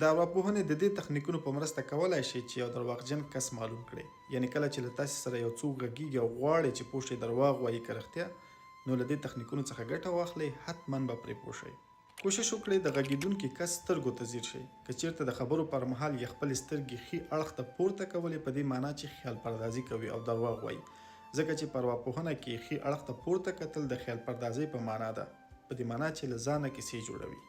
د ارواپوهنې د دې تخنیکونو په مرسته کولی شئ چې یو درواغجن کس معلوم کړئ. یعنې کله چې له تاسې سره یو څوک غږیږي او غواړي چې پوه شئ درواغ وایي که رښتیا، نو له دې تخنیکونو څخه ګټه واخلئ، حتما به پرې پوه شئ. کوشش وکړئ د غږیدونکي کس سترګو ته ځیر شئ. که چیرته د خبرو پر مهال یې خپلې سترګې ښي اړخ ته پورته کولې، په دې معنا چې خیال پردازي کوي او درواغ وایي، ځکه چې په ارواپوهنه کې ښي اړخ ته پورته کتل د خیال پردازۍ په معنا ده، په دې معنا چې له ځانه کیسې جوړوي.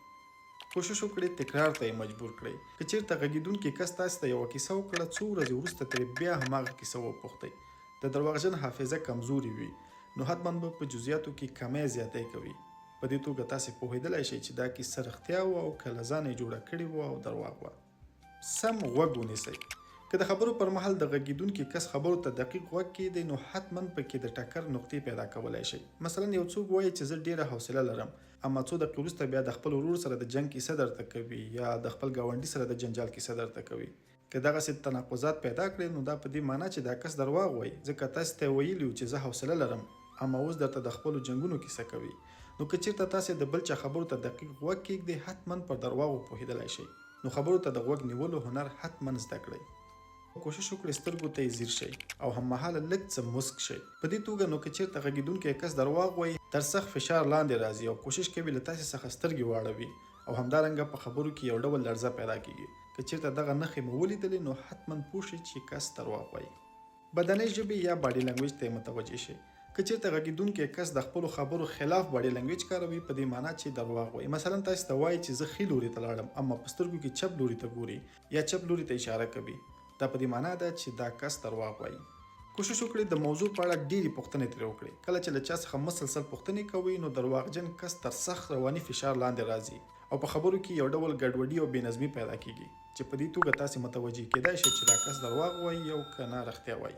کوشش وکړئ تکرار ته یې مجبور کړئ. که چیرته غږیدونکي کس تاسې ته یوه کیسه وکړه، څو ورځې وروسته ترې بیا هماغه کیسه وپوښتئ. د درواغجن حافظه کمزوري وي، نو حتما به په جزئیاتو کې کمی زیاتی کوي. په دې توګه تاسې پوهېدلی شئ چې دا کیسه رښتیا وه او که له ځانه یې جوړه کړې وه او درواغ وه. سم غوږ ونیسئ. که د خبرو پر مهال د غږیدونکي کس خبرو ته دقیق غوږ کیږدئ، نو حتما پکې د ټکر نقطې پیدا کولی شئ. مثلا یو څوک وایي چې زه ډیره حوصله لرم، اما څو دقیقې وروسته بیا د خپل ورور سره د جنګ کیسه درته کوي یا د خپل ګاونډي سره د جنجال کیسه درته کوي. که دغسې تناقضات پیدا کړئ، نو دا په دې معنا چې دا کس درواغ وایي، ځکه تاسې ته ویلي وو چې زه حوصله لرم، اما اوس درته د خپلو جنګونو کیسه کوي. نو که چیرته تاسې د بل چا خبرو ته دقیق غوږ کیږدئ، حتما پر درواغو پوهېدلی شئ. نو خبرو ته د غوږ نیولو هنر حتما زده کړئ. کوشش وکړئ سترګو ته یې ځیر شئ او هممهاله لږ څه مسک شئ. په دې توګه نو که چیرته غږیدونکی کس درواغ وایي، تر سخت فشار لاندې راځي او کوشش کوي له تاسې څخه سترګې واړوي او همدارنګه په خبرو کې یو ډول لړزه پیدا کیږي. که چیرته دغه نښې مو ولیدلې، نو حتما پوه شئ چې کس درواغ وایي. بدنۍ ژبې یا باډي لنګویج ته یې متوجه شئ. که چیرته غږیدونکی کس د خپلو خبرو خلاف باډي لنګویج کاروي، په دې معنا چې درواغ وایي. مثلا تاسې ته وایي چې زه ښي لوري ته لاړم، اما په سترګو کې چپ لوري ته ګوري یا چپ لوري ته اشاره کوي، دا په دې معنا ده چې دا کس درواغ وایي. کوشش وکړئ د موضوع په اړه ډېرې پوښتنې ترې وکړئ. کله چې له چا څخه مسلسل پوښتنې کوئ، نو درواغجن کس تر سخت رواني فشار لاندې راځي او په خبرو کې یو ډول ګډوډي او بېنظمي پیدا کیږي، چې په دې توګه تاسې متوجه کیدای شئ چې دا کس درواغ وایي او که نه رښتیا وایي.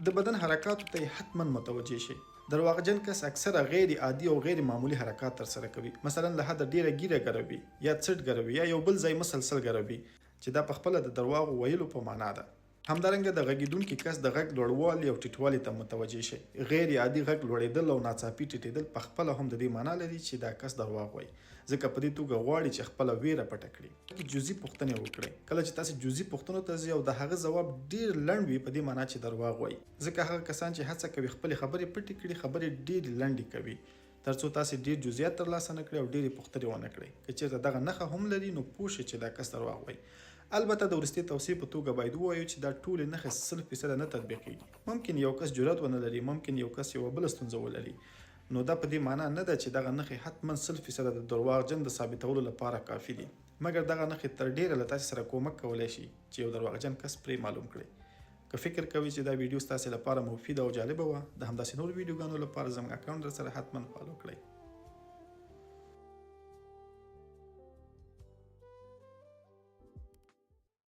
د بدن حرکاتو ته یې حتما متوجه شئ. درواغجن کس اکثره غیر عادي او غیر معمولي حرکات ترسره کوي. مثلا له حده ډیره ګیره ګروي یا څټ ګروي یا یو بل ځای مسلسل ګروي، چې دا په خپله د درواغو ویلو په معنا ده. همدارنګه د غږیدونکي کس د غږ لوړوالي او ټیټوالي ته متوجه شئ. غیر عادي غږ لوړېدل او ناڅاپي ټیټېدل په خپله هم د دې معنا لري چې دا کس درواغ وایي، ځکه په دې توګه غواړي چې خپله ویره پټه کړي. جزئي پوښتنې وکړئ. کله چې تاسې جزئي پوښتنو ته ځئ او د هغه ځواب ډېر لنډ وي، په دې معنا چې درواغ وایي، ځکه هغه کسان چې هڅه کوي خپلې خبرې پټې کړي، خبرې ډېرې لنډې کوي تر څو تاسې ډېر جزئیات ترلاسه نه کړئ او ډېرې پوښتنې ونه کړئ. که چېرته دغه نښه هم لري، نو پوه شئ چې دا کس درواغ وایي. البته د وروستي توصیې په توګه باید ووایو چې دا ټولې نښې 100% نه تطبیقېږي. ممکن یو کس جرأت ونه لري، ممکن یو کس یوه بله ستونزه ولري، نو دا په دې معنا نه ده چې دغه نښې حتما 100% د درواغجن د ثابتولو لپاره کافي دي، مګر دغه نښې تر ډېره له تاسې سره کومک کولی شي چې یو درواغجن کس پرې معلوم کړئ. که فکر کوئ چې دا ویډیو ستاسې لپاره مفید او جالبه وه، د همداسې نور ویډیوګانو لپاره زموږ اکاونټ درسره حتما فالو کړئ.